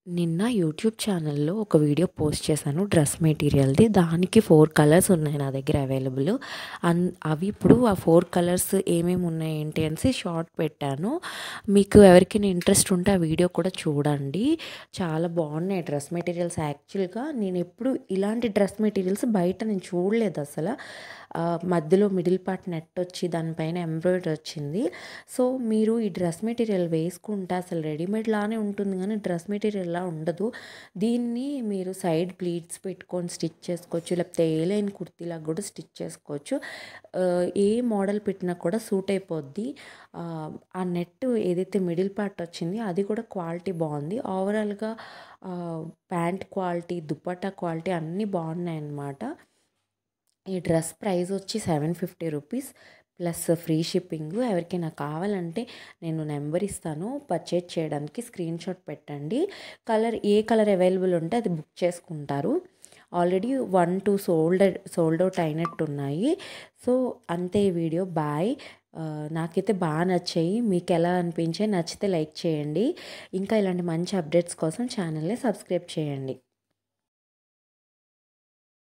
నిన్న యూట్యూబ్ ఛానల్‌లో ఒక వీడియో పోస్ట్ చేశాను డ్రెస్ మెటీరియల్‌ది. దానికి 4 కలర్స్ ఉన్నాయి నా దగ్గర అవైలబుల్. అవి ఇప్పుడు ఆ 4 కలర్స్ ఏమేమి ఉన్నాయి ఏంటి అనేసి షార్ట్ పెట్టాను. మీకు ఎవరికైనా ఇంట్రెస్ట్ ఉంటే ఆ వీడియో కూడా చూడండి. చాలా బాగున్నాయి డ్రెస్ మెటీరియల్స్. యాక్చువల్‌గా నేను ఎప్పుడు ఇలాంటి డ్రెస్ మెటీరియల్స్ బయట నేను చూడలేదు అసల. మధ్యలో మిడిల్ పార్ట్ నెట్ వచ్చి దానిపైన ఎంబ్రాయిడరీ వచ్చింది. సో మీరు ఈ డ్రెస్ మెటీరియల్ వేసుకుంటే అసలు రెడీమేడ్ లానే ఉంటుంది కానీ డ్రెస్ మెటీరియల్లా ఉండదు. దీన్ని మీరు సైడ్ ప్లీట్స్ పెట్టుకొని స్టిచ్ చేసుకోవచ్చు, లేకపోతే ఏ లైన్ కుర్తీలాగా కూడా స్టిచ్ చేసుకోవచ్చు. ఏ మోడల్ పెట్టినా కూడా సూట్ అయిపోద్ది. ఆ నెట్ ఏదైతే మిడిల్ పార్ట్ వచ్చింది అది కూడా క్వాలిటీ బాగుంది. ఓవరాల్గా ప్యాంట్ క్వాలిటీ, దుపట్టా క్వాలిటీ అన్నీ బాగున్నాయి అన్నమాట. ఈ డ్రెస్ ప్రైస్ వచ్చి 750 రూపీస్ ప్లస్ ఫ్రీ షిప్పింగ్. ఎవరికైనా కావాలంటే నేను నెంబర్ ఇస్తాను, పర్చేజ్ చేయడానికి స్క్రీన్ షాట్ పెట్టండి. ఏ కలర్ అవైలబుల్ ఉంటే అది బుక్ చేసుకుంటారు. ఆల్రెడీ 1, 2 సోల్డ్ అవుట్ అయినట్టు ఉన్నాయి. సో అంతే ఈ వీడియో. బాయ్. నాకైతే బాగా నచ్చాయి. మీకు ఎలా అనిపించాయి? నచ్చితే లైక్ చేయండి. ఇంకా ఇలాంటి మంచి అప్డేట్స్ కోసం ఛానల్ని సబ్స్క్రైబ్ చేయండి.